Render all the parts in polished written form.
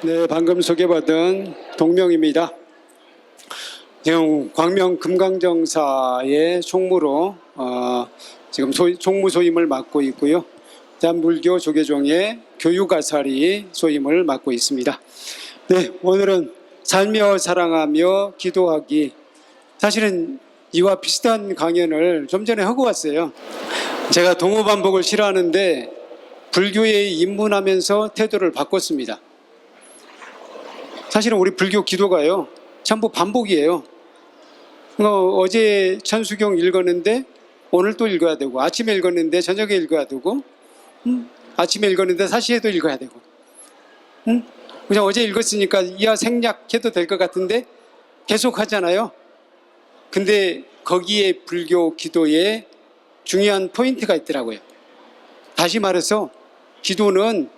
네, 방금 소개받은 동명입니다. 지금 광명 금강정사의 총무로 지금 총무 소임을 맡고 있고요. 대한불교 조계종의 교육아사리 소임을 맡고 있습니다. 네, 오늘은 살며 사랑하며 기도하기. 사실은 이와 비슷한 강연을 좀 전에 하고 왔어요. 제가 동호반복을 싫어하는데 불교에 입문하면서 태도를 바꿨습니다. 사실은 우리 불교 기도가요, 전부 반복이에요. 어제 천수경 읽었는데 오늘 또 읽어야 되고, 아침에 읽었는데 저녁에 읽어야 되고, 아침에 읽었는데 사시에도 읽어야 되고, 그냥 어제 읽었으니까 이하 생략해도 될 것 같은데 계속 하잖아요. 근데 거기에 불교 기도에 중요한 포인트가 있더라고요. 다시 말해서 기도는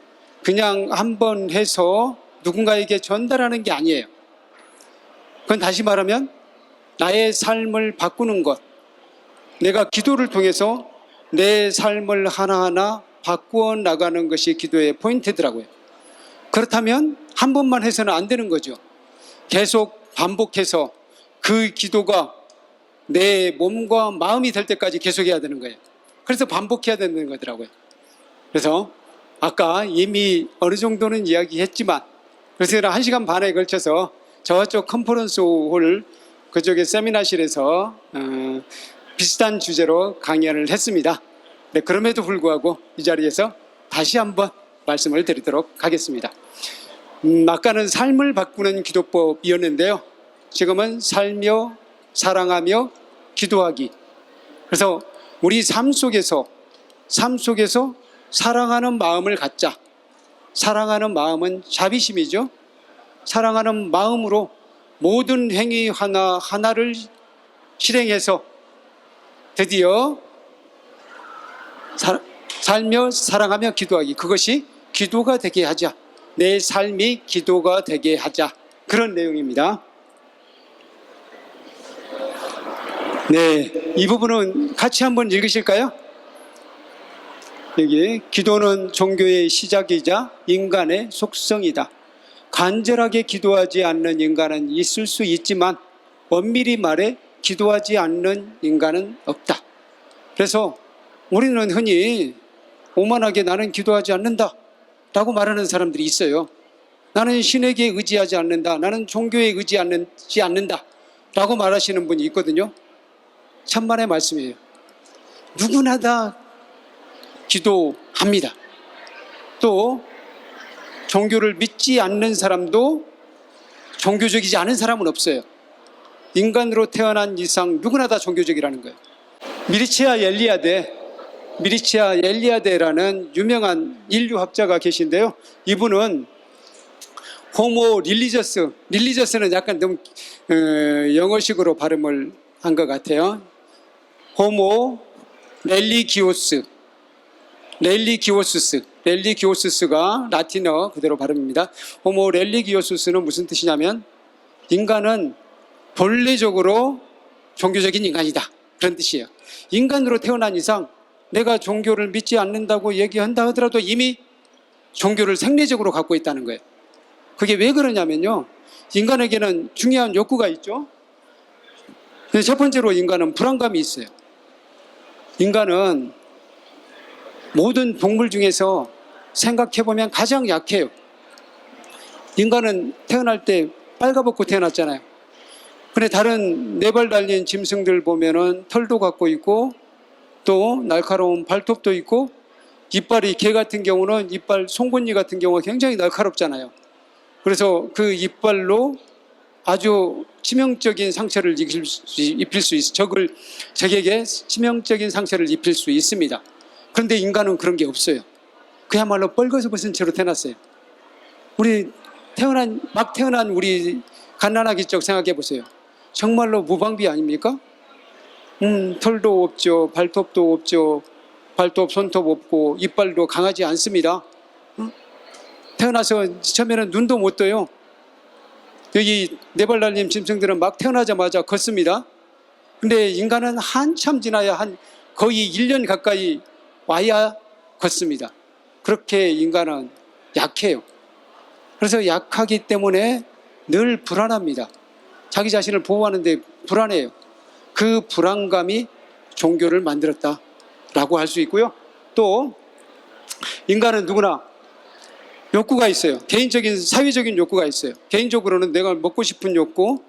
그냥 한번 해서 누군가에게 전달하는 게 아니에요. 그건 다시 말하면 나의 삶을 바꾸는 것, 내가 기도를 통해서 내 삶을 하나하나 바꾸어 나가는 것이 기도의 포인트더라고요. 그렇다면 한 번만 해서는 안 되는 거죠. 계속 반복해서 그 기도가 내 몸과 마음이 될 때까지 계속해야 되는 거예요. 그래서 반복해야 되는 거더라고요. 그래서 아까 이미 어느 정도는 이야기했지만, 그래서 1시간 반에 걸쳐서 저쪽 컨퍼런스 홀 그쪽의 세미나실에서 비슷한 주제로 강연을 했습니다. 네, 그럼에도 불구하고 이 자리에서 다시 한번 말씀을 드리도록 하겠습니다. 아까는 삶을 바꾸는 기도법이었는데요. 지금은 살며 사랑하며 기도하기. 그래서 우리 삶 속에서 사랑하는 마음을 갖자. 사랑하는 마음은 자비심이죠. 사랑하는 마음으로 모든 행위 하나하나를 실행해서 드디어 살며 사랑하며 기도하기. 그것이 기도가 되게 하자. 내 삶이 기도가 되게 하자. 그런 내용입니다. 네, 이 부분은 같이 한번 읽으실까요? 여기 기도는 종교의 시작이자 인간의 속성이다. 간절하게 기도하지 않는 인간은 있을 수 있지만 엄밀히 말해 기도하지 않는 인간은 없다. 그래서 우리는 흔히 오만하게 나는 기도하지 않는다 라고 말하는 사람들이 있어요. 나는 신에게 의지하지 않는다, 나는 종교에 의지하지 않는다 라고 말하시는 분이 있거든요. 천만의 말씀이에요. 누구나 다 기도합니다. 또 종교를 믿지 않는 사람도 종교적이지 않은 사람은 없어요. 인간으로 태어난 이상 누구나 다 종교적이라는 거예요. 미리치아 엘리아데라는 유명한 인류학자가 계신데요. 이분은 호모 릴리저스는 약간 너무 영어식으로 발음을 한 것 같아요. 호모 렐리기오스가 라틴어 그대로 발음입니다. 호모 렐리기오스는 무슨 뜻이냐면 인간은 본래적으로 종교적인 인간이다, 그런 뜻이에요. 인간으로 태어난 이상 내가 종교를 믿지 않는다고 얘기한다 하더라도 이미 종교를 생리적으로 갖고 있다는 거예요. 그게 왜 그러냐면요, 인간에게는 중요한 욕구가 있죠. 첫 번째로 인간은 불안감이 있어요. 인간은 모든 동물 중에서 생각해보면 가장 약해요. 인간은 태어날 때 빨가벗고 태어났잖아요. 근데 다른 4발 달린 짐승들 보면은 털도 갖고 있고 또 날카로운 발톱도 있고, 이빨이 개 같은 경우는 이빨 송곳니 같은 경우가 굉장히 날카롭잖아요. 그래서 그 이빨로 아주 치명적인 상처를 입힐 수 있어. 적에게 치명적인 상처를 입힐 수 있습니다. 그런데 인간은 그런 게 없어요. 그야말로 뻘거벗은 채로 태어났어요. 막 태어난 우리 갓난아기 쪽 생각해 보세요. 정말로 무방비 아닙니까? 털도 없죠, 발톱도 없죠, 발톱, 손톱 없고 이빨도 강하지 않습니다. 태어나서 처음에는 눈도 못 떠요. 여기 4발 달린 짐승들은 막 태어나자마자 걷습니다. 근데 인간은 한참 지나야 거의 1년 가까이 와야 걷습니다. 그렇게 인간은 약해요. 그래서 약하기 때문에 늘 불안합니다. 자기 자신을 보호하는데 불안해요. 그 불안감이 종교를 만들었다라고 할 수 있고요. 또 인간은 누구나 욕구가 있어요. 개인적인 사회적인 욕구가 있어요. 개인적으로는 내가 먹고 싶은 욕구,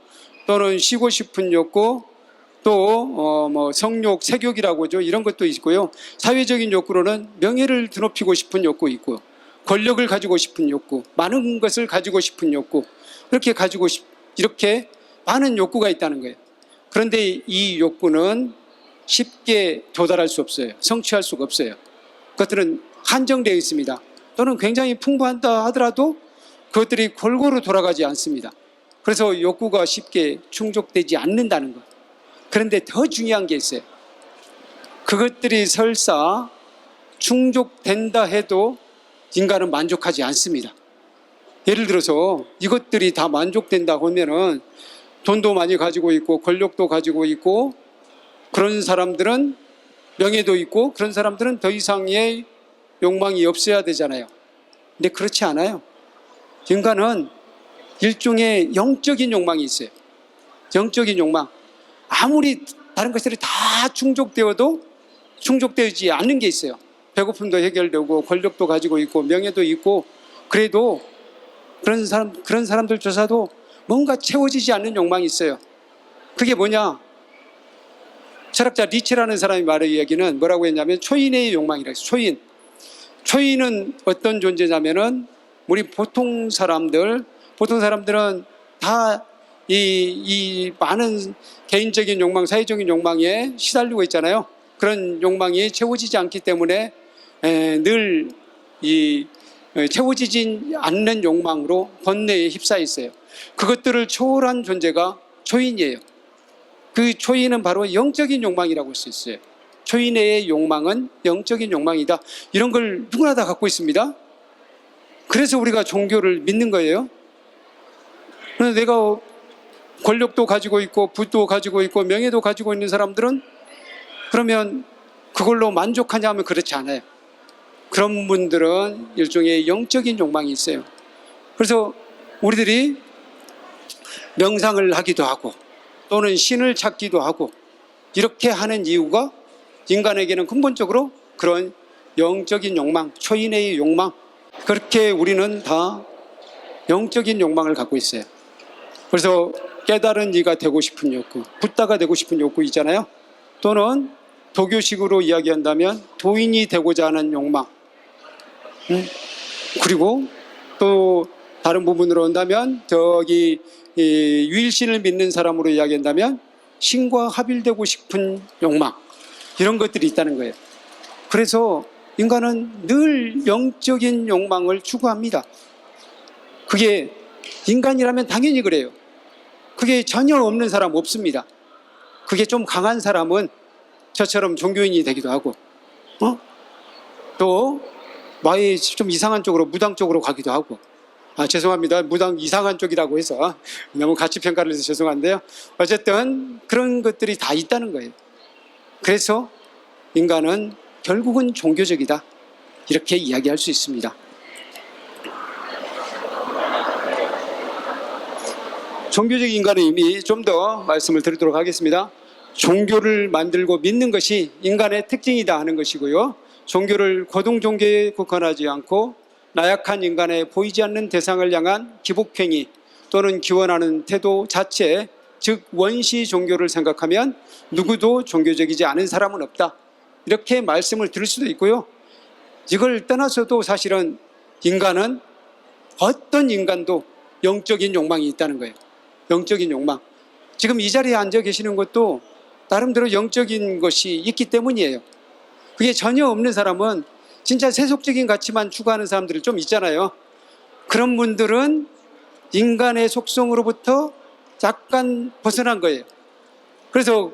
또는 쉬고 싶은 욕구, 또 성욕, 색욕이라고 하죠. 이런 것도 있고요. 사회적인 욕구로는 명예를 드높이고 싶은 욕구 있고, 권력을 가지고 싶은 욕구, 많은 것을 가지고 싶은 욕구, 이렇게 많은 욕구가 있다는 거예요. 그런데 이 욕구는 쉽게 도달할 수 없어요. 성취할 수가 없어요. 그것들은 한정되어 있습니다. 또는 굉장히 풍부하다 하더라도 그것들이 골고루 돌아가지 않습니다. 그래서 욕구가 쉽게 충족되지 않는다는 것. 그런데 더 중요한 게 있어요. 그것들이 설사 충족된다 해도 인간은 만족하지 않습니다. 예를 들어서 이것들이 다 만족된다 하면은 돈도 많이 가지고 있고 권력도 가지고 있고 그런 사람들은 명예도 있고 그런 사람들은 더 이상의 욕망이 없어야 되잖아요. 근데 그렇지 않아요. 인간은 일종의 영적인 욕망이 있어요. 영적인 욕망. 아무리 다른 것들이 다 충족되어도 충족되지 않는 게 있어요. 배고픔도 해결되고 권력도 가지고 있고 명예도 있고 그래도 그런 사람들조차도 뭔가 채워지지 않는 욕망이 있어요. 그게 뭐냐? 철학자 니체라는 사람이 말한 이야기는 뭐라고 했냐면 초인의 욕망이라고 했어요. 초인은 어떤 존재냐면은 우리 보통 사람들은 다 이 많은 개인적인 욕망, 사회적인 욕망에 시달리고 있잖아요. 그런 욕망이 채워지지 않기 때문에 늘 채워지지 않는 욕망으로 번뇌에 휩싸여 있어요. 그것들을 초월한 존재가 초인이에요. 그 초인은 바로 영적인 욕망이라고 할 수 있어요. 초인의 욕망은 영적인 욕망이다. 이런 걸 누구나 다 갖고 있습니다. 그래서 우리가 종교를 믿는 거예요. 그래서 내가 권력도 가지고 있고 부도 가지고 있고 명예도 가지고 있는 사람들은 그러면 그걸로 만족하냐 하면 그렇지 않아요. 그런 분들은 일종의 영적인 욕망이 있어요. 그래서 우리들이 명상을 하기도 하고 또는 신을 찾기도 하고 이렇게 하는 이유가 인간에게는 근본적으로 그런 영적인 욕망, 초인의 욕망, 그렇게 우리는 다 영적인 욕망을 갖고 있어요. 그래서 깨달은 이가 되고 싶은 욕구, 붓다가 되고 싶은 욕구 있잖아요. 또는 도교식으로 이야기한다면 도인이 되고자 하는 욕망, 그리고 또 다른 부분으로 한다면 유일신을 믿는 사람으로 이야기한다면 신과 합일되고 싶은 욕망, 이런 것들이 있다는 거예요. 그래서 인간은 늘 영적인 욕망을 추구합니다. 그게 인간이라면 당연히 그래요. 그게 전혀 없는 사람 없습니다. 그게 좀 강한 사람은 저처럼 종교인이 되기도 하고 또 마에 좀 이상한 쪽으로 무당 쪽으로 가기도 하고 죄송합니다. 무당 이상한 쪽이라고 해서 너무 가치평가를 해서 죄송한데요. 어쨌든 그런 것들이 다 있다는 거예요. 그래서 인간은 결국은 종교적이다. 이렇게 이야기할 수 있습니다. 종교적 인간의 의미 좀 더 말씀을 드리도록 하겠습니다. 종교를 만들고 믿는 것이 인간의 특징이다 하는 것이고요. 종교를 고등종교에 국한하지 않고 나약한 인간의 보이지 않는 대상을 향한 기복행위 또는 기원하는 태도 자체, 즉 원시 종교를 생각하면 누구도 종교적이지 않은 사람은 없다. 이렇게 말씀을 드릴 수도 있고요. 이걸 떠나서도 사실은 인간은 어떤 인간도 영적인 욕망이 있다는 거예요. 영적인 욕망. 지금 이 자리에 앉아 계시는 것도 나름대로 영적인 것이 있기 때문이에요. 그게 전혀 없는 사람은 진짜 세속적인 가치만 추구하는 사람들이 좀 있잖아요. 그런 분들은 인간의 속성으로부터 약간 벗어난 거예요. 그래서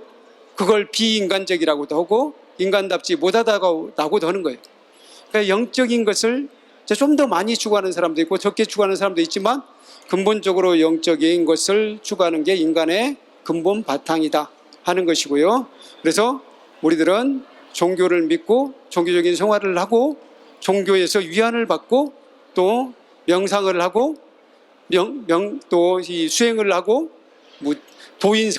그걸 비인간적이라고도 하고 인간답지 못하다고도 하는 거예요. 그러니까 영적인 것을 좀 더 많이 추구하는 사람도 있고 적게 추구하는 사람도 있지만 근본적으로 영적인 것을 추구하는 게 인간의 근본 바탕이다 하는 것이고요. 그래서 우리들은 종교를 믿고 종교적인 생활을 하고 종교에서 위안을 받고 또 명상을 하고 또 이 수행을 하고 뭐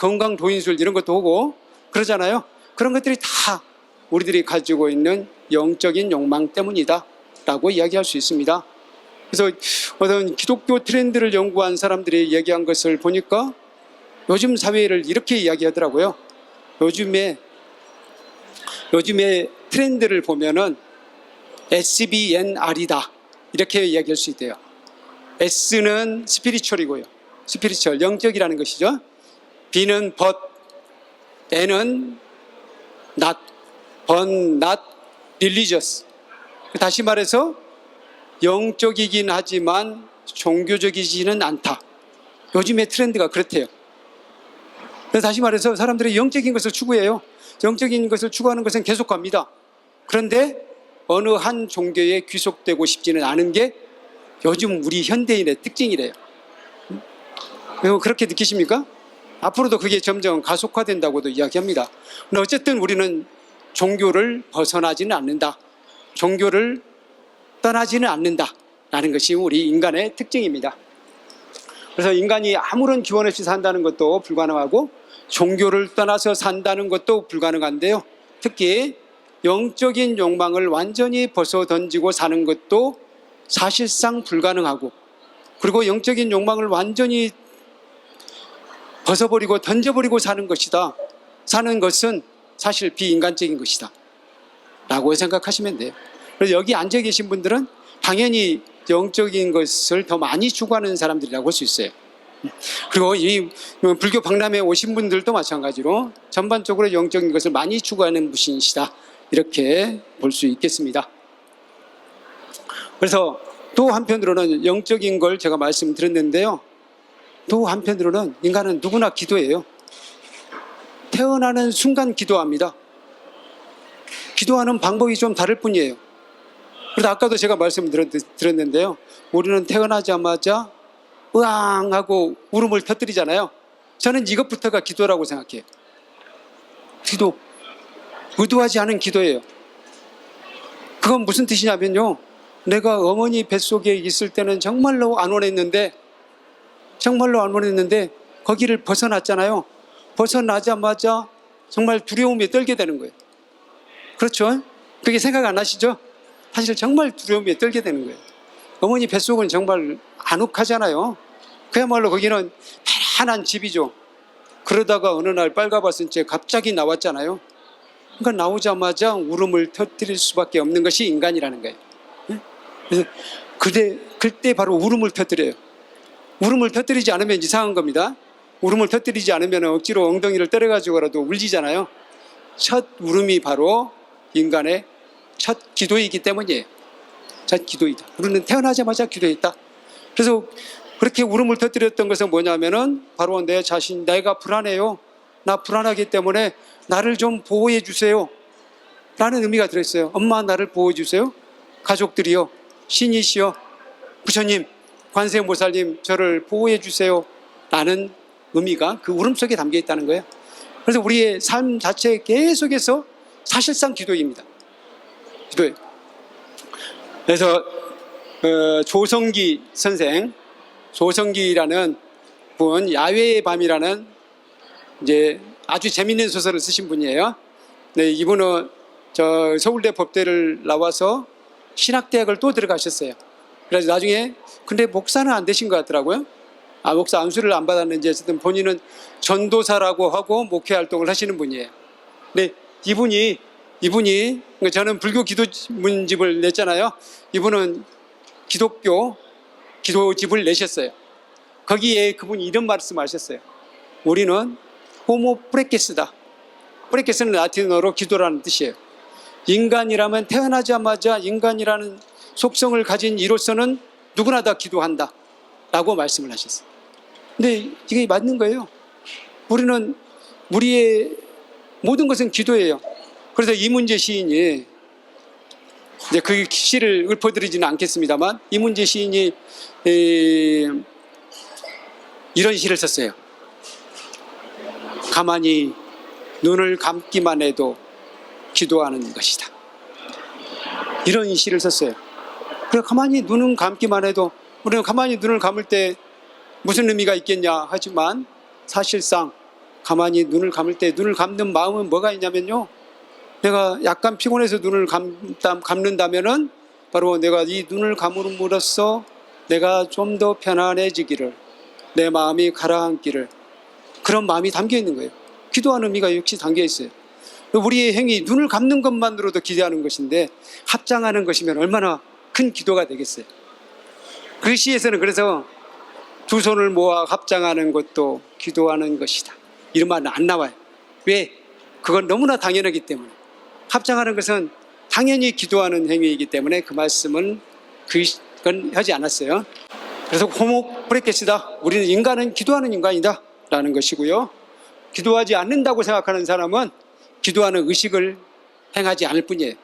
건강 도인술 이런 것도 하고 그러잖아요. 그런 것들이 다 우리들이 가지고 있는 영적인 욕망 때문이다라고 이야기할 수 있습니다. 그래서 어떤 기독교 트렌드를 연구한 사람들이 얘기한 것을 보니까 요즘 사회를 이렇게 이야기하더라고요. 요즘에 트렌드를 보면은 SBNR이다 이렇게 이야기할 수 있대요. S는 스피리추얼이고요. 스피리추얼 영적이라는 것이죠. B는 but, N은 not, but not religious. 다시 말해서 영적이긴 하지만 종교적이지는 않다. 요즘의 트렌드가 그렇대요. 그래서 다시 말해서 사람들이 영적인 것을 추구해요. 영적인 것을 추구하는 것은 계속 갑니다. 그런데 어느 한 종교에 귀속되고 싶지는 않은 게 요즘 우리 현대인의 특징이래요. 그렇게 느끼십니까? 앞으로도 그게 점점 가속화된다고도 이야기합니다. 근데 어쨌든 우리는 종교를 벗어나지는 않는다. 종교를 떠나지는 않는다라는 것이 우리 인간의 특징입니다. 그래서 인간이 아무런 기원 없이 산다는 것도 불가능하고 종교를 떠나서 산다는 것도 불가능한데요. 특히 영적인 욕망을 완전히 벗어 던지고 사는 것도 사실상 불가능하고, 그리고 영적인 욕망을 완전히 벗어버리고 던져버리고 사는 것은 사실 비인간적인 것이다 라고 생각하시면 돼요. 그래서 여기 앉아 계신 분들은 당연히 영적인 것을 더 많이 추구하는 사람들이라고 할 수 있어요. 그리고 이 불교 박람회에 오신 분들도 마찬가지로 전반적으로 영적인 것을 많이 추구하는 분이시다 이렇게 볼 수 있겠습니다. 그래서 또 한편으로는 영적인 걸 제가 말씀드렸는데요. 또 한편으로는 인간은 누구나 기도해요. 태어나는 순간 기도합니다. 기도하는 방법이 좀 다를 뿐이에요. 그래서 아까도 제가 말씀드렸는데요. 우리는 태어나자마자 으앙 하고 울음을 터뜨리잖아요. 저는 이것부터가 기도라고 생각해요. 기도. 의도하지 않은 기도예요. 그건 무슨 뜻이냐면요. 내가 어머니 뱃속에 있을 때는 정말로 안 원했는데 거기를 벗어났잖아요. 벗어나자마자 정말 두려움에 떨게 되는 거예요. 그렇죠? 그게 생각 안 나시죠? 사실 정말 두려움에 떨게 되는 거예요. 어머니 뱃속은 정말 아늑하잖아요. 그야말로 거기는 편안한 집이죠. 그러다가 어느 날 빨가벗은 채 갑자기 나왔잖아요. 그러니까 나오자마자 울음을 터뜨릴 수밖에 없는 것이 인간이라는 거예요. 그래서 그때 바로 울음을 터뜨려요. 울음을 터뜨리지 않으면 이상한 겁니다. 울음을 터뜨리지 않으면 억지로 엉덩이를 때려가지고라도 울리잖아요. 첫 울음이 바로 인간의 첫 기도이기 때문이에요. 첫 기도이다. 우리는 태어나자마자 기도했다. 그래서 그렇게 울음을 터뜨렸던 것은 뭐냐면은 바로 내 자신, 내가 불안해요. 나 불안하기 때문에 나를 좀 보호해 주세요. 라는 의미가 들어있어요. 엄마 나를 보호해 주세요. 가족들이요. 신이시여. 부처님, 관세음보살님 저를 보호해 주세요. 라는 의미가 그 울음 속에 담겨 있다는 거예요. 그래서 우리의 삶 자체에 계속해서 사실상 기도입니다. 기도예요. 그래서 조성기 선생, 조성기라는 분, 야외의 밤이라는 이제 아주 재미있는 소설을 쓰신 분이에요. 네, 이분은 서울대 법대를 나와서 신학대학을 또 들어가셨어요. 그래서 나중에 근데 목사는 안 되신 것 같더라고요. 목사 안수를 안 받았는지 어쨌든 본인은 전도사라고 하고 목회 활동을 하시는 분이에요. 근데 이분이 저는 불교 기도문집을 냈잖아요. 이분은 기독교 기도집을 내셨어요. 거기에 그분이 이런 말씀하셨어요. 우리는 호모 프레케스다. 프레케스는 라틴어로 기도라는 뜻이에요. 인간이라면 태어나자마자 인간이라는 속성을 가진 이로서는 누구나 다 기도한다 라고 말씀을 하셨어요. 근데 이게 맞는 거예요. 우리의 모든 것은 기도예요. 그래서 이문재 시인이 이제 그 시를 읊어드리지는 않겠습니다만 이문재 시인이 이런 시를 썼어요. 가만히 눈을 감기만 해도 기도하는 것이다. 이런 시를 썼어요. 그래 가만히 눈을 감기만 해도 우리는 가만히 눈을 감을 때 무슨 의미가 있겠냐 하지만 사실상 가만히 눈을 감을 때 눈을 감는 마음은 뭐가 있냐면요, 내가 약간 피곤해서 눈을 감는다면은 바로 내가 이 눈을 감음으로써 내가 좀 더 편안해지기를, 내 마음이 가라앉기를, 그런 마음이 담겨 있는 거예요. 기도하는 의미가 역시 담겨 있어요. 우리의 행위, 눈을 감는 것만으로도 기도하는 것인데 합장하는 것이면 얼마나 큰 기도가 되겠어요. 그 시에서는 그래서 두 손을 모아 합장하는 것도 기도하는 것이다, 이런 말은 안 나와요. 왜? 그건 너무나 당연하기 때문에. 합장하는 것은 당연히 기도하는 행위이기 때문에 그 말씀은 그건 하지 않았어요. 그래서 호모 브레켓이다, 우리는 인간은 기도하는 인간이다 라는 것이고요. 기도하지 않는다고 생각하는 사람은 기도하는 의식을 행하지 않을 뿐이에요.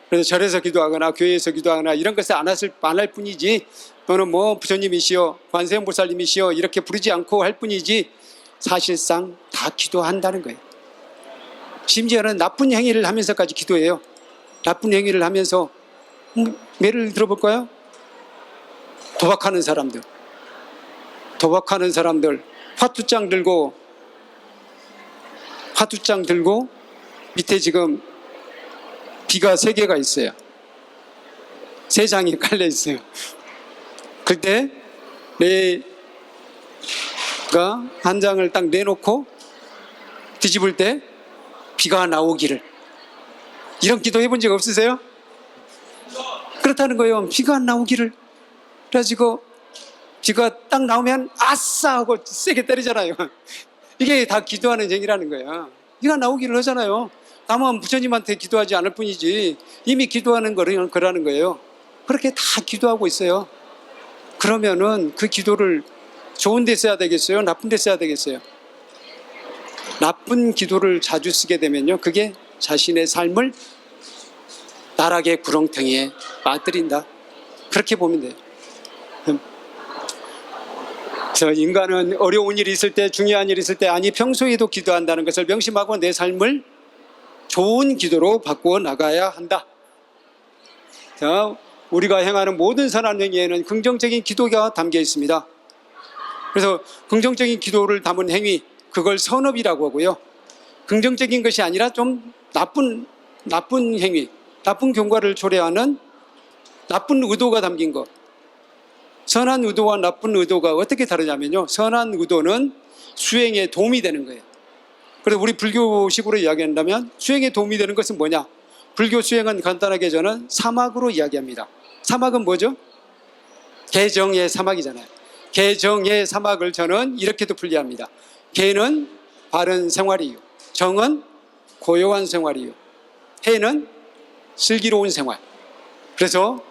그래서 절에서 기도하거나 교회에서 기도하거나 이런 것을 안 할 뿐이지, 또는 뭐 부처님이시여 관세음보살님이시여 이렇게 부르지 않고 할 뿐이지 사실상 다 기도한다는 거예요. 심지어는 나쁜 행위를 하면서까지 기도해요. 나쁜 행위를 하면서 예를 들어볼까요? 도박하는 사람들 화투장 들고 밑에 지금 비가 3개가 있어요. 3장이 깔려 있어요. 그때 내가 한 장을 딱 내놓고 뒤집을 때 비가 나오기를, 이런 기도 해본 적 없으세요? 그렇다는 거예요. 비가 나오기를. 그래가지고 비가 딱 나오면 아싸 하고 세게 때리잖아요. 이게 다 기도하는 행위라는 거야. 비가 나오기를 하잖아요. 다만 부처님한테 기도하지 않을 뿐이지 이미 기도하는 거라는 거예요. 그렇게 다 기도하고 있어요. 그러면은 그 기도를 좋은 데 써야 되겠어요? 나쁜 데 써야 되겠어요? 나쁜 기도를 자주 쓰게 되면요, 그게 자신의 삶을 나락의 구렁텅이에 빠뜨린다, 그렇게 보면 돼요. 그래서 인간은 어려운 일이 있을 때, 중요한 일이 있을 때, 아니 평소에도 기도한다는 것을 명심하고 내 삶을 좋은 기도로 바꾸어 나가야 한다. 자, 우리가 행하는 모든 선한 행위에는 긍정적인 기도가 담겨 있습니다. 그래서 긍정적인 기도를 담은 행위, 그걸 선업이라고 하고요. 긍정적인 것이 아니라 좀 나쁜 행위, 나쁜 경과를 초래하는 나쁜 의도가 담긴 것. 선한 의도와 나쁜 의도가 어떻게 다르냐면요, 선한 의도는 수행에 도움이 되는 거예요. 그래서 우리 불교식으로 이야기한다면 수행에 도움이 되는 것은 뭐냐? 불교 수행은 간단하게 저는 사막으로 이야기합니다. 사막은 뭐죠? 개정의 사막이잖아요. 개정의 사막을 저는 이렇게도 분리합니다. 개는 바른 생활이요, 정은 고요한 생활이요, 해는 슬기로운 생활. 그래서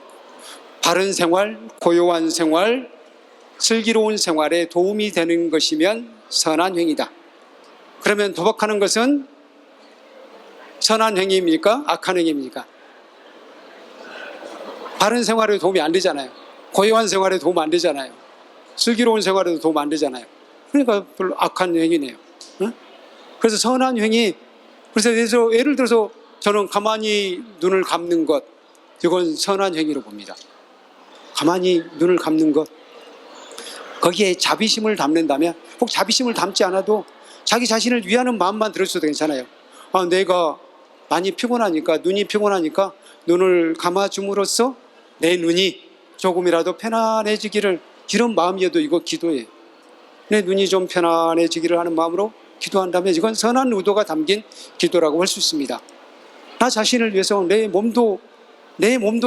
바른 생활, 고요한 생활, 슬기로운 생활에 도움이 되는 것이면 선한 행위다. 그러면 도박하는 것은 선한 행위입니까? 악한 행위입니까? 바른 생활에 도움이 안 되잖아요. 고요한 생활에 도움 안 되잖아요. 슬기로운 생활에도 도움 안 되잖아요. 그러니까 별로 악한 행위네요. 응? 그래서 선한 행위, 그래서 예를 들어서 저는 가만히 눈을 감는 것, 이건 선한 행위로 봅니다. 가만히 눈을 감는 것, 거기에 자비심을 담는다면, 꼭 자비심을 담지 않아도 자기 자신을 위하는 마음만 들었어도 괜찮아요. 내가 많이 피곤하니까, 눈이 피곤하니까 눈을 감아줌으로써 내 눈이 조금이라도 편안해지기를, 이런 마음이어도 이거 기도예요. 내 눈이 좀 편안해지기를 하는 마음으로 기도한다면 이건 선한 의도가 담긴 기도라고 할 수 있습니다. 나 자신을 위해서 내 몸도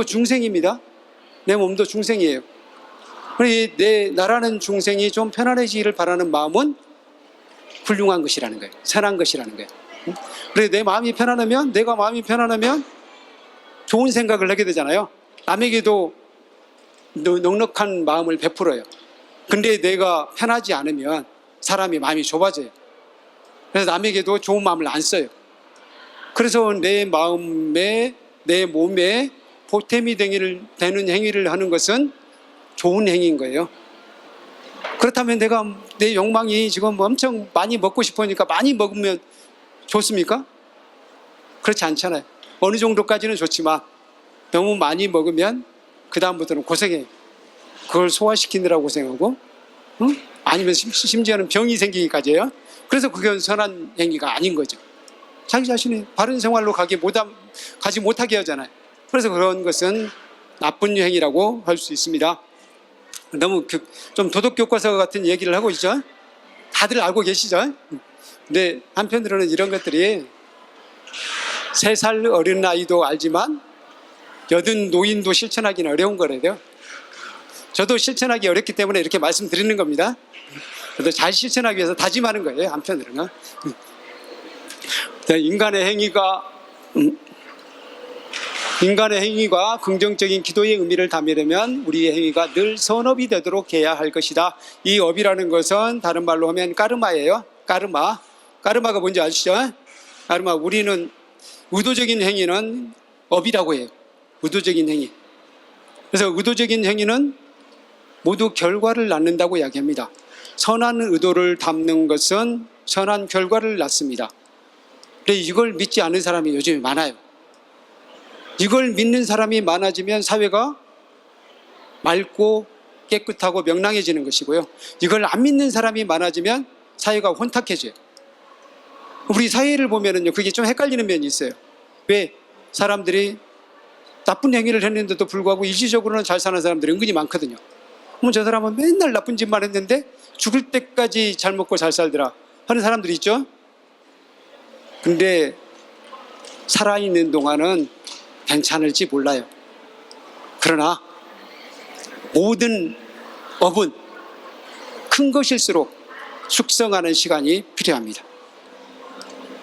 중생입니다. 내 몸도 중생이에요. 나라는 중생이 좀 편안해지기를 바라는 마음은 훌륭한 것이라는 거예요. 선한 것이라는 거예요. 그래서 내가 마음이 편안하면 좋은 생각을 하게 되잖아요. 남에게도 넉넉한 마음을 베풀어요. 근데 내가 편하지 않으면 사람이 마음이 좁아져요. 그래서 남에게도 좋은 마음을 안 써요. 그래서 내 마음에, 내 몸에 보탬이 되는 행위를 하는 것은 좋은 행위인 거예요. 그렇다면 내 욕망이 지금 엄청 많이 먹고 싶으니까 많이 먹으면 좋습니까? 그렇지 않잖아요. 어느 정도까지는 좋지만 너무 많이 먹으면 그 다음부터는 고생해요. 그걸 소화시키느라고 고생하고, 응? 아니면 심지어는 병이 생기기까지예요. 그래서 그건 선한 행위가 아닌 거죠. 자기 자신이 바른 생활로 가지 못하게 하잖아요. 그래서 그런 것은 나쁜 행위라고 할 수 있습니다. 너무 좀 도덕교과서 같은 얘기를 하고 있죠. 다들 알고 계시죠? 근데 한편으로는 이런 것들이 3살 어린 아이도 알지만 여든 노인도 실천하기는 어려운 거래요. 저도 실천하기 어렵기 때문에 이렇게 말씀드리는 겁니다. 그래도 잘 실천하기 위해서 다짐하는 거예요. 한편으로는 인간의 행위가 긍정적인 기도의 의미를 담으려면 우리의 행위가 늘 선업이 되도록 해야 할 것이다. 이 업이라는 것은 다른 말로 하면 까르마예요. 까르마가 뭔지 아시죠? 까르마. 우리는 의도적인 행위는 업이라고 해요. 의도적인 행위. 그래서 의도적인 행위는 모두 결과를 낳는다고 이야기합니다. 선한 의도를 담는 것은 선한 결과를 낳습니다. 그런데 이걸 믿지 않는 사람이 요즘에 많아요. 이걸 믿는 사람이 많아지면 사회가 맑고 깨끗하고 명랑해지는 것이고요. 이걸 안 믿는 사람이 많아지면 사회가 혼탁해져요. 우리 사회를 보면은요, 그게 좀 헷갈리는 면이 있어요. 왜? 사람들이 나쁜 행위를 했는데도 불구하고 일시적으로는 잘 사는 사람들이 은근히 많거든요. 그럼 저 사람은 맨날 나쁜 짓만 했는데 죽을 때까지 잘 먹고 잘 살더라 하는 사람들이 있죠. 근데 살아있는 동안은 괜찮을지 몰라요. 그러나 모든 업은 큰 것일수록 숙성하는 시간이 필요합니다.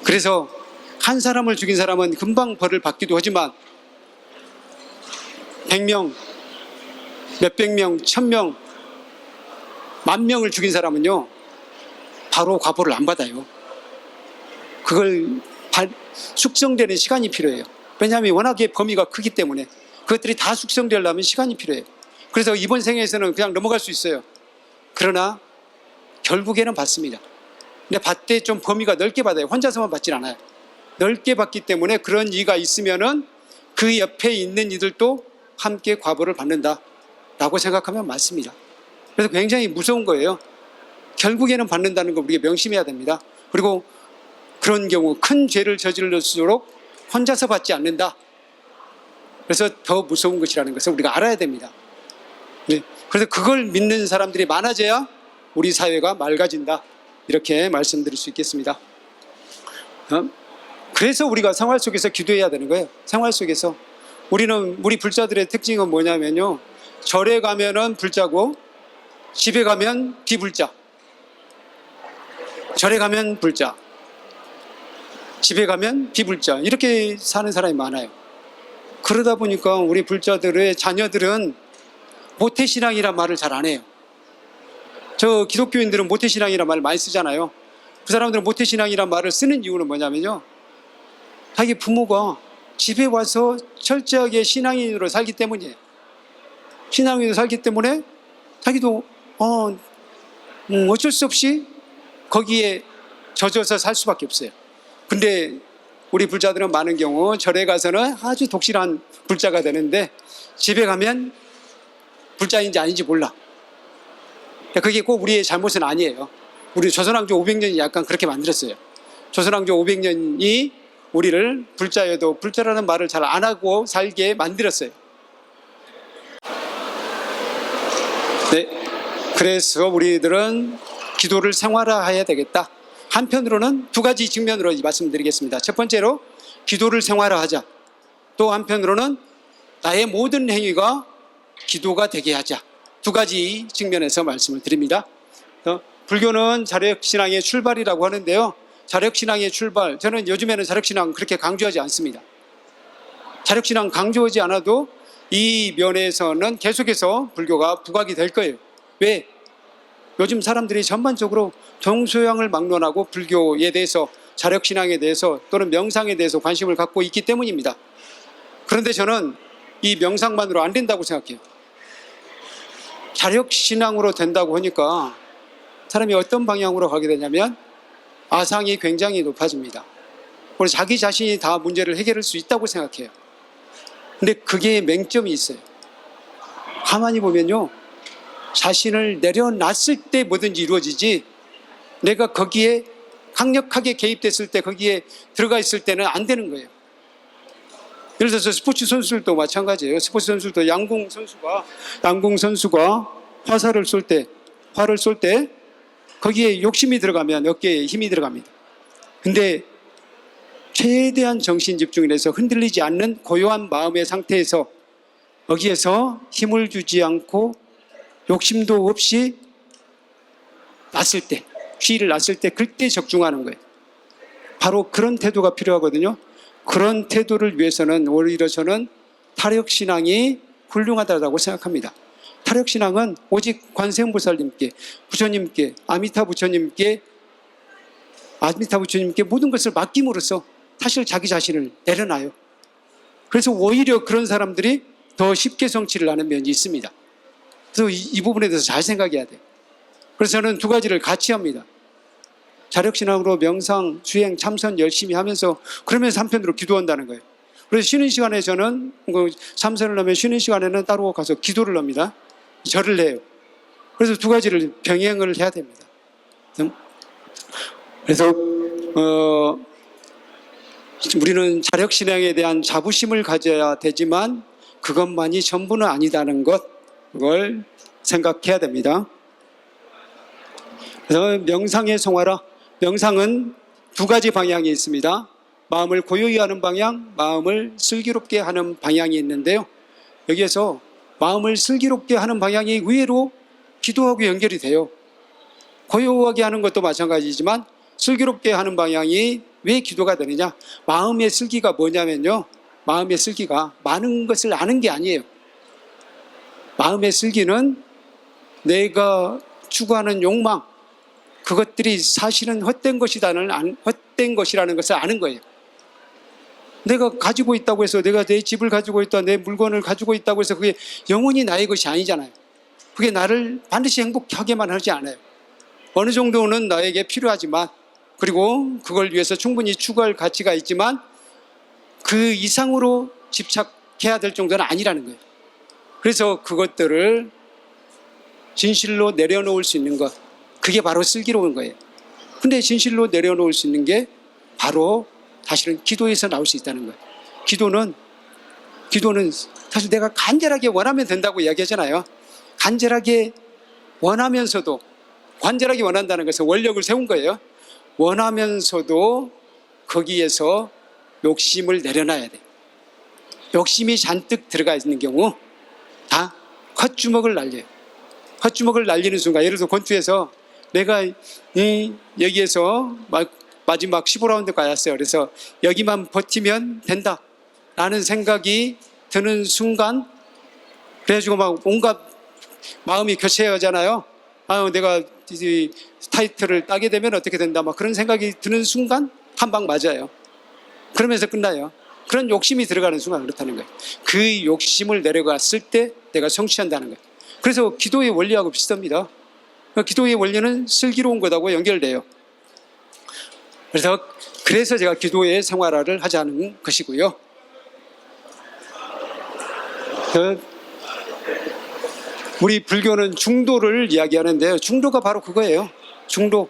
그래서 한 사람을 죽인 사람은 금방 벌을 받기도 하지만 100명, 몇백 명, 1000명, 10,000명을 죽인 사람은요, 바로 과보를 안 받아요. 그걸 숙성되는 시간이 필요해요. 왜냐하면 워낙에 범위가 크기 때문에 그것들이 다 숙성되려면 시간이 필요해요. 그래서 이번 생에서는 그냥 넘어갈 수 있어요. 그러나 결국에는 받습니다. 근데 받되 좀 범위가 넓게 받아요. 혼자서만 받질 않아요. 넓게 받기 때문에 그런 이가 있으면은 그 옆에 있는 이들도 함께 과보를 받는다라고 생각하면 맞습니다. 그래서 굉장히 무서운 거예요. 결국에는 받는다는 걸 우리가 명심해야 됩니다. 그리고 그런 경우 큰 죄를 저질렀을수록 혼자서 받지 않는다. 그래서 더 무서운 것이라는 것을 우리가 알아야 됩니다. 네. 그래서 그걸 믿는 사람들이 많아져야 우리 사회가 맑아진다. 이렇게 말씀드릴 수 있겠습니다. 그래서 우리가 생활 속에서 기도해야 되는 거예요. 생활 속에서. 우리 불자들의 특징은 뭐냐면요, 절에 가면은 불자고 집에 가면 비불자. 절에 가면 불자, 집에 가면 비불자, 이렇게 사는 사람이 많아요. 그러다 보니까 우리 불자들의 자녀들은 모태신앙이란 말을 잘 안 해요. 저 기독교인들은 모태신앙이란 말을 많이 쓰잖아요. 그 사람들은 모태신앙이란 말을 쓰는 이유는 뭐냐면요, 자기 부모가 집에 와서 철저하게 신앙인으로 살기 때문이에요. 신앙인으로 살기 때문에 자기도 어쩔 수 없이 거기에 젖어서 살 수밖에 없어요. 근데 우리 불자들은 많은 경우 절에 가서는 아주 독실한 불자가 되는데 집에 가면 불자인지 아닌지 몰라. 그게 꼭 우리의 잘못은 아니에요. 우리 조선왕조 500년이 약간 그렇게 만들었어요. 조선왕조 500년이 우리를 불자여도 불자라는 말을 잘 안 하고 살게 만들었어요. 네, 그래서 우리들은 기도를 생활화해야 되겠다. 한편으로는 두 가지 측면으로 말씀드리겠습니다. 첫 번째로 기도를 생활화하자. 또 한편으로는 나의 모든 행위가 기도가 되게 하자. 두 가지 측면에서 말씀을 드립니다. 불교는 자력신앙의 출발이라고 하는데요, 자력신앙의 출발, 저는 요즘에는 자력신앙 그렇게 강조하지 않습니다. 자력신앙 강조하지 않아도 이 면에서는 계속해서 불교가 부각이 될 거예요. 왜? 요즘 사람들이 전반적으로 동소양을 막론하고 불교에 대해서, 자력신앙에 대해서 또는 명상에 대해서 관심을 갖고 있기 때문입니다. 그런데 저는 이 명상만으로 안 된다고 생각해요. 자력신앙으로 된다고 하니까 사람이 어떤 방향으로 가게 되냐면 아상이 굉장히 높아집니다. 그래서 자기 자신이 다 문제를 해결할 수 있다고 생각해요. 근데 그게 맹점이 있어요. 가만히 보면요, 자신을 내려놨을 때 뭐든지 이루어지지, 내가 거기에 강력하게 개입됐을 때, 거기에 들어가 있을 때는 안 되는 거예요. 예를 들어서 스포츠 선수들도 마찬가지예요. 스포츠 선수들도 양궁 선수가 화살을 쏠 때, 활을 쏠 때 거기에 욕심이 들어가면 어깨에 힘이 들어갑니다. 근데 최대한 정신 집중을 해서 흔들리지 않는 고요한 마음의 상태에서 거기에서 힘을 주지 않고 욕심도 없이 놨을 때, 휘를 놨을 때 그때 적중하는 거예요. 바로 그런 태도가 필요하거든요. 그런 태도를 위해서는 오히려 저는 타력신앙이 훌륭하다고 생각합니다. 타력신앙은 오직 관세음보살님께, 부처님께, 아미타 부처님께 모든 것을 맡김으로써 사실 자기 자신을 내려놔요. 그래서 오히려 그런 사람들이 더 쉽게 성취를 하는 면이 있습니다. 그래서 이 부분에 대해서 잘 생각해야 돼요. 그래서 저는 두 가지를 같이 합니다. 자력신앙으로 명상, 수행, 참선 열심히 하면서 그러면서 한편으로 기도한다는 거예요. 그래서 쉬는 시간에 저는 참선을 하면 쉬는 시간에는 따로 가서 기도를 합니다. 절을 해요. 그래서 두 가지를 병행을 해야 됩니다. 그래서 우리는 자력신앙에 대한 자부심을 가져야 되지만 그것만이 전부는 아니다는 것, 그걸 생각해야 됩니다. 그래서 명상의 송화라, 명상은 두 가지 방향이 있습니다. 마음을 고요히 하는 방향, 마음을 슬기롭게 하는 방향이 있는데요. 여기에서 마음을 슬기롭게 하는 방향이 의외로 기도하고 연결이 돼요. 고요하게 하는 것도 마찬가지지만 슬기롭게 하는 방향이 왜 기도가 되느냐? 마음의 슬기가 뭐냐면요, 마음의 슬기가 많은 것을 아는 게 아니에요. 마음의 슬기는 내가 추구하는 욕망, 그것들이 사실은 헛된 것이라는 것을 아는 거예요. 내가 가지고 있다고 해서, 내가 내 집을 가지고 있다, 내 물건을 가지고 있다고 해서 그게 영원히 나의 것이 아니잖아요. 그게 나를 반드시 행복하게만 하지 않아요. 어느 정도는 나에게 필요하지만, 그리고 그걸 위해서 충분히 추구할 가치가 있지만 그 이상으로 집착해야 될 정도는 아니라는 거예요. 그래서 그것들을 진실로 내려놓을 수 있는 것, 그게 바로 슬기로운 거예요. 근데 진실로 내려놓을 수 있는 게 바로 사실은 기도에서 나올 수 있다는 거예요. 기도는 사실 내가 간절하게 원하면 된다고 이야기하잖아요. 간절하게 원하면서도, 간절하게 원한다는 것은 원력을 세운 거예요. 원하면서도 거기에서 욕심을 내려놔야 돼요. 욕심이 잔뜩 들어가 있는 경우 다 헛주먹을 날려요. 헛주먹을 날리는 순간, 예를 들어 권투에서 내가 여기에서 마지막 15라운드 가였어요. 그래서 여기만 버티면 된다 라는 생각이 드는 순간, 그래가지고 막 온갖 마음이 교체하잖아요. 내가 이 타이틀을 따게 되면 어떻게 된다, 막 그런 생각이 드는 순간 한 방 맞아요. 그러면서 끝나요. 그런 욕심이 들어가는 순간 그렇다는 거예요. 그 욕심을 내려갔을 때 내가 성취한다는 거예요. 그래서 기도의 원리하고 비슷합니다. 기도의 원리는 슬기로운 것하고 연결돼요. 그래서 제가 기도의 생활화를 하자는 것이고요. 우리 불교는 중도를 이야기하는데요. 중도가 바로 그거예요. 중도.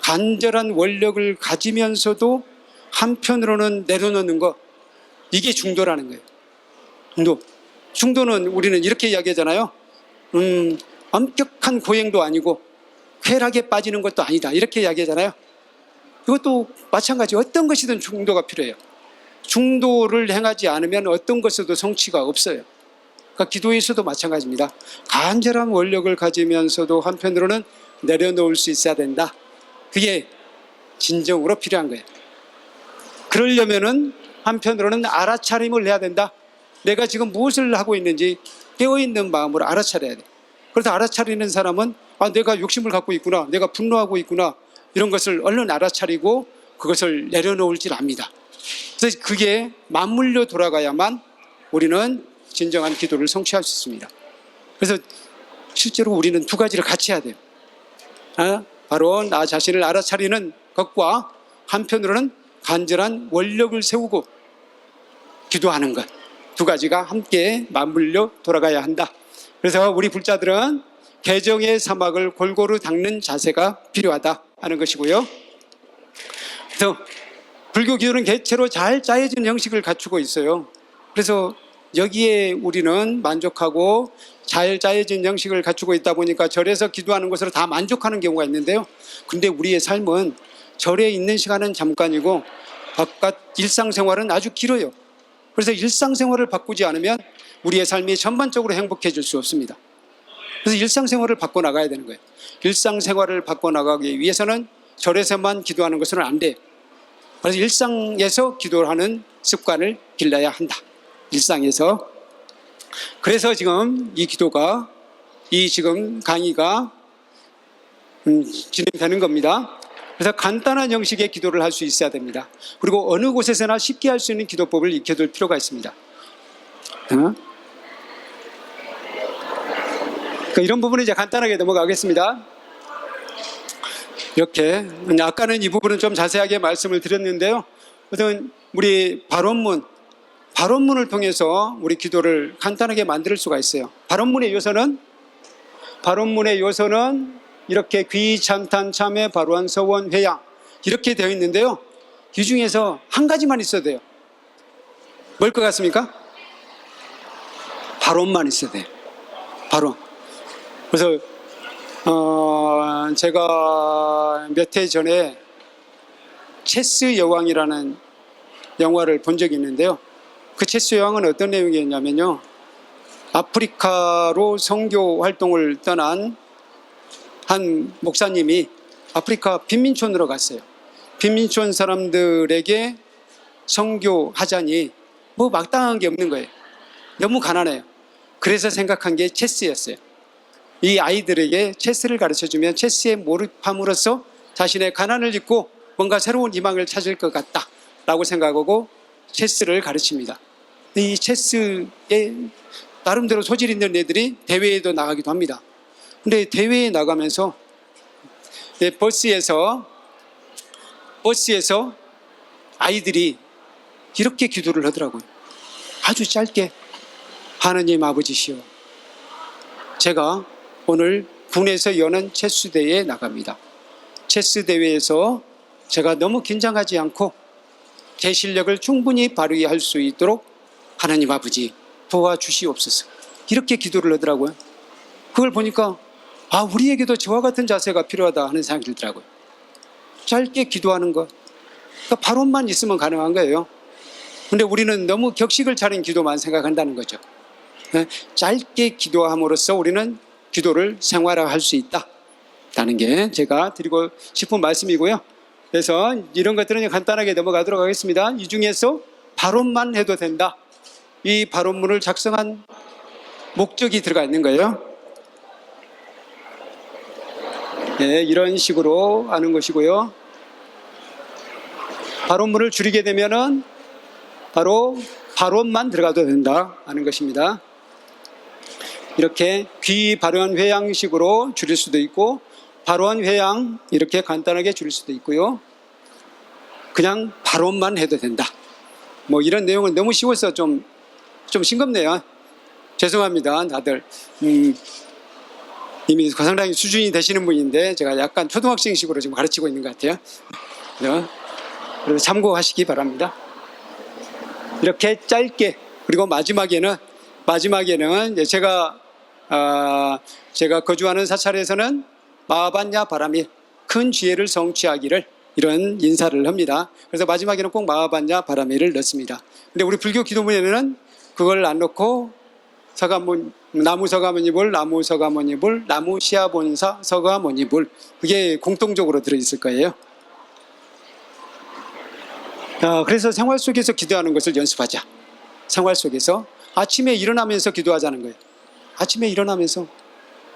간절한 원력을 가지면서도 한편으로는 내려놓는 것. 이게 중도라는 거예요. 중도는 우리는 이렇게 이야기하잖아요. 엄격한 고행도 아니고 쾌락에 빠지는 것도 아니다, 이렇게 이야기하잖아요. 이것도 마찬가지, 어떤 것이든 중도가 필요해요. 중도를 행하지 않으면 어떤 것에도 성취가 없어요. 그러니까 기도에서도 마찬가지입니다. 간절한 원력을 가지면서도 한편으로는 내려놓을 수 있어야 된다. 그게 진정으로 필요한 거예요. 그러려면은 한편으로는 알아차림을 해야 된다. 내가 지금 무엇을 하고 있는지 깨어있는 마음으로 알아차려야 돼요. 그래서 알아차리는 사람은 내가 욕심을 갖고 있구나, 내가 분노하고 있구나, 이런 것을 얼른 알아차리고 그것을 내려놓을 줄 압니다. 그래서 그게 맞물려 돌아가야만 우리는 진정한 기도를 성취할 수 있습니다. 그래서 실제로 우리는 두 가지를 같이 해야 돼요. 바로 나 자신을 알아차리는 것과 한편으로는 간절한 원력을 세우고 기도하는 것, 두 가지가 함께 맞물려 돌아가야 한다. 그래서 우리 불자들은 개정의 사막을 골고루 닦는 자세가 필요하다 하는 것이고요. 그래서 불교 기도는 개체로 잘 짜여진 형식을 갖추고 있어요. 그래서 여기에 우리는 만족하고 잘 짜여진 형식을 갖추고 있다 보니까 절에서 기도하는 것으로 다 만족하는 경우가 있는데요. 근데 우리의 삶은 절에 있는 시간은 잠깐이고 바깥 일상생활은 아주 길어요. 그래서 일상생활을 바꾸지 않으면 우리의 삶이 전반적으로 행복해질 수 없습니다. 그래서 일상생활을 바꿔나가야 되는 거예요. 일상생활을 바꿔나가기 위해서는 절에서만 기도하는 것은 안 돼요. 그래서 일상에서 기도를 하는 습관을 길러야 한다. 일상에서. 그래서 지금 이 기도가, 이 지금 강의가 진행되는 겁니다. 그래서 간단한 형식의 기도를 할 수 있어야 됩니다. 그리고 어느 곳에서나 쉽게 할 수 있는 기도법을 익혀둘 필요가 있습니다. 그러니까 이런 부분은 이제 간단하게 넘어가겠습니다. 이렇게 아까는 이 부분은 좀 자세하게 말씀을 드렸는데요. 어떤 우리 발언문을 통해서 우리 기도를 간단하게 만들 수가 있어요. 발언문의 요소는 이렇게 귀, 찬탄, 참회, 발언, 서원, 회양 이렇게 되어 있는데요. 이 중에서 한 가지만 있어도 돼요. 뭘 것 같습니까? 발언만 있어야 돼요. 발언. 그래서 제가 몇 해 전에 체스 여왕이라는 영화를 본 적이 있는데요. 그 체스 여왕은 어떤 내용이었냐면요. 아프리카로 선교 활동을 떠난 한 목사님이 아프리카 빈민촌으로 갔어요. 빈민촌 사람들에게 선교하자니 뭐 마땅한 게 없는 거예요. 너무 가난해요. 그래서 생각한 게 체스였어요. 이 아이들에게 체스를 가르쳐주면 체스에 몰입함으로써 자신의 가난을 잊고 뭔가 새로운 희망을 찾을 것 같다라고 생각하고 체스를 가르칩니다. 이 체스에 나름대로 소질 있는 애들이 대회에도 나가기도 합니다. 근데 대회에 나가면서 버스에서 아이들이 이렇게 기도를 하더라고요. 아주 짧게. 하느님 아버지시여, 제가 오늘 군에서 여는 체스 대회에 나갑니다. 체스 대회에서 제가 너무 긴장하지 않고 제 실력을 충분히 발휘할 수 있도록 하나님 아버지 도와주시옵소서. 이렇게 기도를 하더라고요. 그걸 보니까 우리에게도 저와 같은 자세가 필요하다 하는 생각이 들더라고요. 짧게 기도하는 것. 그러니까 발언만 있으면 가능한 거예요. 근데 우리는 너무 격식을 차린 기도만 생각한다는 거죠. 짧게 기도함으로써 우리는 기도를 생활화할 수 있다라는 게 제가 드리고 싶은 말씀이고요. 그래서 이런 것들은 간단하게 넘어가도록 하겠습니다. 이 중에서 발언만 해도 된다. 이 발언문을 작성한 목적이 들어가 있는 거예요. 네, 이런 식으로 하는 것이고요. 발언문을 줄이게 되면은 바로 발언만 들어가도 된다 하는 것입니다. 이렇게 귀, 발언, 회양식으로 줄일 수도 있고 발언, 회양 이렇게 간단하게 줄일 수도 있고요. 그냥 발언만 해도 된다. 뭐 이런 내용은 너무 쉬워서 좀 싱겁네요. 죄송합니다. 다들 이미 상당히 수준이 되시는 분인데 제가 약간 초등학생식으로 지금 가르치고 있는 것 같아요. 그래서 참고하시기 바랍니다. 이렇게 짧게. 그리고 마지막에는 제가 거주하는 사찰에서는 마하반야 바라밀, 큰 지혜를 성취하기를, 이런 인사를 합니다. 그래서 마지막에는 꼭 마하반야 바라밀을 넣습니다. 근데 우리 불교 기도문에는 그걸 안 넣고 나무 서가모니불, 나무 서가모니불, 나무 시아본사 서가모니불, 그게 공통적으로 들어있을 거예요. 그래서 생활 속에서 기도하는 것을 연습하자. 생활 속에서 아침에 일어나면서 기도하자는 거예요. 아침에 일어나면서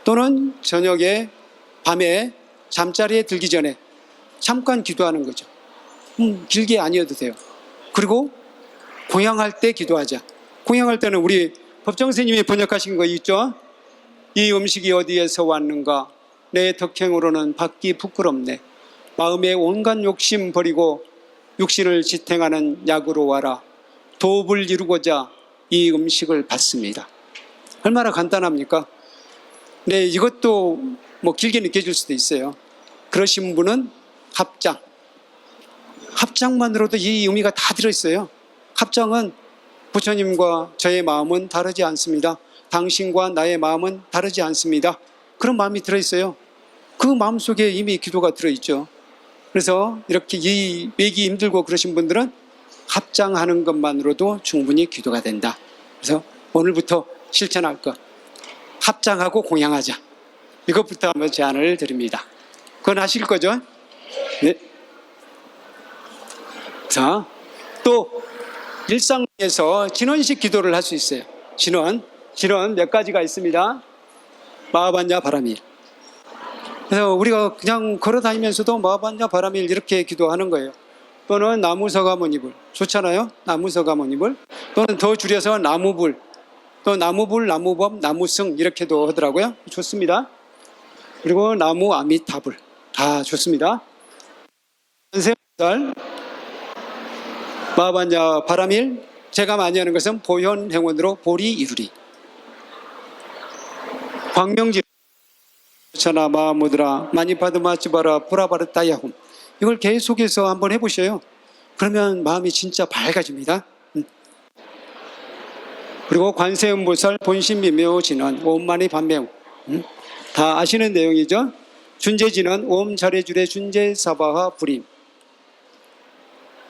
또는 저녁에 밤에 잠자리에 들기 전에 잠깐 기도하는 거죠. 길게 아니어도 돼요. 그리고 공양할 때 기도하자. 공양할 때는 우리 법정스님이 번역하신 거 있죠? 이 음식이 어디에서 왔는가? 내 덕행으로는 받기 부끄럽네. 마음의 온갖 욕심 버리고 육신을 지탱하는 약으로 와라. 도업을 이루고자 이 음식을 받습니다. 얼마나 간단합니까? 네, 이것도 뭐 길게 느껴질 수도 있어요. 그러신 분은 합장. 합장만으로도 이 의미가 다 들어있어요. 합장은 부처님과 저의 마음은 다르지 않습니다. 당신과 나의 마음은 다르지 않습니다. 그런 마음이 들어있어요. 그 마음속에 이미 기도가 들어있죠. 그래서 이렇게 이 매기 힘들고 그러신 분들은 합장하는 것만으로도 충분히 기도가 된다. 그래서 오늘부터 실천할 것, 합장하고 공양하자. 이것부터 한번 제안을 드립니다. 그건 하실 거죠? 네. 자, 또 일상에서 진원식 기도를 할 수 있어요. 진원 몇 가지가 있습니다. 마하반야 바라밀. 그래서 우리가 그냥 걸어 다니면서도 마하반야 바라밀 이렇게 기도하는 거예요. 또는 나무서가모니불, 좋잖아요. 나무서가모니불. 또는 더 줄여서 나무불, 또 나무불, 나무법, 나무승 이렇게도 하더라고요. 좋습니다. 그리고 나무 아미타불 다 좋습니다. 관세음보살, 마하반야 바라밀, 제가 많이 하는 것은 보현행원으로 보리 이루리. 광명지 천하 마하무드라 마니파드마치바라 브라바르타야훔. 이걸 계속해서 한번 해보셔요. 그러면 마음이 진짜 밝아집니다. 그리고 관세음보살 본심미묘 진원 옴마니 반매우, 다 아시는 내용이죠. 준재진원 옴 자레주레 준재사바하 불임.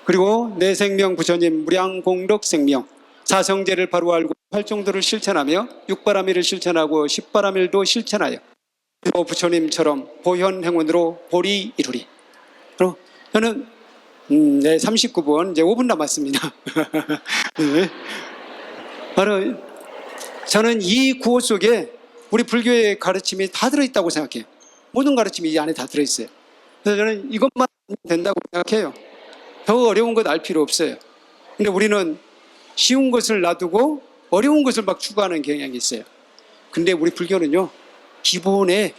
그리고 내 생명 부처님 무량공덕생명, 사성제를 바로 알고 활종도를 실천하며 육바라밀을 실천하고 십바라밀도 실천하여 부처님처럼 보현행원으로 보리 이루리. 그럼 저는 39분 이제 5분 남았습니다. 네. 바로 저는 이 구호 속에 우리 불교의 가르침이 다 들어있다고 생각해요. 모든 가르침이 이 안에 다 들어있어요. 그래서 저는 이것만 된다고 생각해요. 더 어려운 것 알 필요 없어요. 근데 우리는 쉬운 것을 놔두고 어려운 것을 막 추구하는 경향이 있어요. 근데 우리 불교는요, 기본에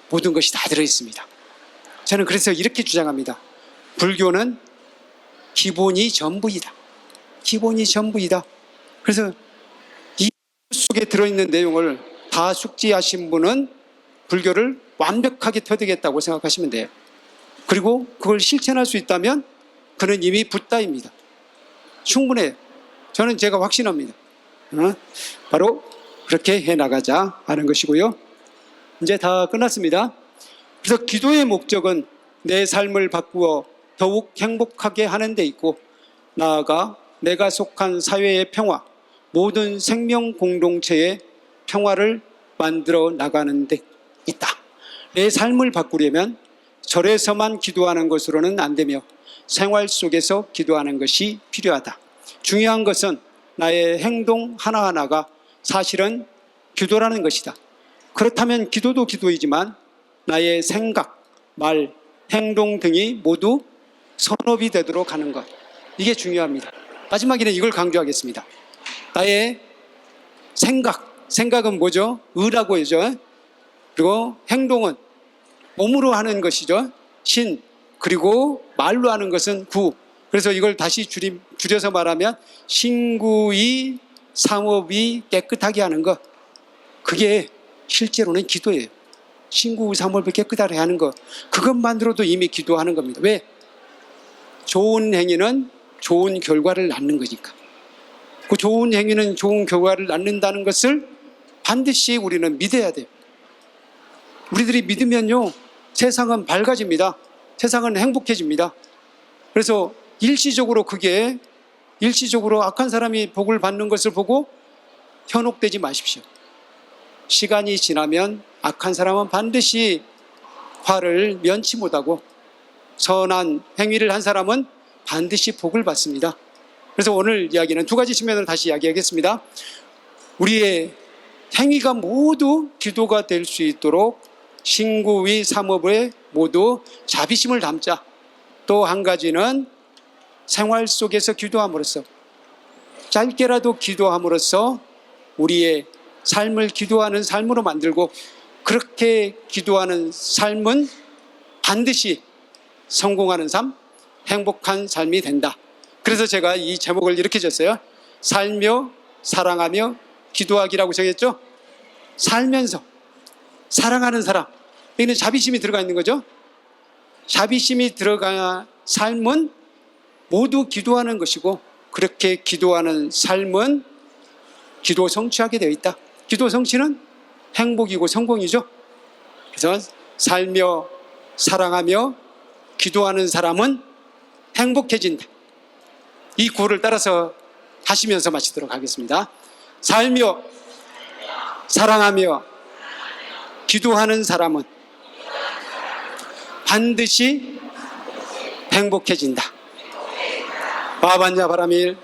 모든 것이 다 들어있습니다. 저는 그래서 이렇게 주장합니다. 불교는 기본이 전부이다. 기본이 전부이다. 그래서 이 속에 들어있는 내용을 다 숙지하신 분은 불교를 완벽하게 터득했다고 생각하시면 돼요. 그리고 그걸 실천할 수 있다면 그는 이미 붓다입니다. 충분해요. 저는 제가 확신합니다. 바로 그렇게 해나가자 하는 것이고요. 이제 다 끝났습니다. 그래서 기도의 목적은 내 삶을 바꾸어 더욱 행복하게 하는 데 있고, 나아가 내가 속한 사회의 평화, 모든 생명 공동체의 평화를 만들어 나가는 데 있다. 내 삶을 바꾸려면 절에서만 기도하는 것으로는 안 되며 생활 속에서 기도하는 것이 필요하다. 중요한 것은 나의 행동 하나하나가 사실은 기도라는 것이다. 그렇다면 기도도 기도이지만 나의 생각, 말, 행동 등이 모두 선업이 되도록 하는 것, 이게 중요합니다. 마지막에는 이걸 강조하겠습니다. 나의 생각은 뭐죠? 의라고 하죠. 그리고 행동은 몸으로 하는 것이죠. 신. 그리고 말로 하는 것은 구. 그래서 이걸 다시 줄여서 말하면 신구의 삼업이 깨끗하게 하는 것, 그게 실제로는 기도예요. 신구의 삼업을 깨끗하게 하는 것, 그것만으로도 이미 기도하는 겁니다. 왜? 좋은 행위는 좋은 결과를 낳는 거니까. 그 좋은 행위는 좋은 결과를 낳는다는 것을 반드시 우리는 믿어야 돼요. 우리들이 믿으면요, 세상은 밝아집니다. 세상은 행복해집니다. 그래서 일시적으로 악한 사람이 복을 받는 것을 보고 현혹되지 마십시오. 시간이 지나면 악한 사람은 반드시 화를 면치 못하고 선한 행위를 한 사람은 반드시 복을 받습니다. 그래서 오늘 이야기는 두 가지 측면으로 다시 이야기하겠습니다. 우리의 행위가 모두 기도가 될 수 있도록 신구의 삼업에 모두 자비심을 담자. 또 한 가지는 생활 속에서 기도함으로써, 짧게라도 기도함으로써 우리의 삶을 기도하는 삶으로 만들고, 그렇게 기도하는 삶은 반드시 성공하는 삶, 행복한 삶이 된다. 그래서 제가 이 제목을 이렇게 줬어요. 살며 사랑하며 기도하기라고 정했죠. 살면서 사랑하는 사람, 여기는 자비심이 들어가 있는 거죠. 자비심이 들어가 삶은 모두 기도하는 것이고, 그렇게 기도하는 삶은 기도 성취하게 되어 있다. 기도 성취는 행복이고 성공이죠. 그래서 살며 사랑하며 기도하는 사람은 행복해진다. 이 구호를 따라서 하시면서 마치도록 하겠습니다. 살며 사랑하며 기도하는 사람은 반드시 행복해진다. 바반야 바라밀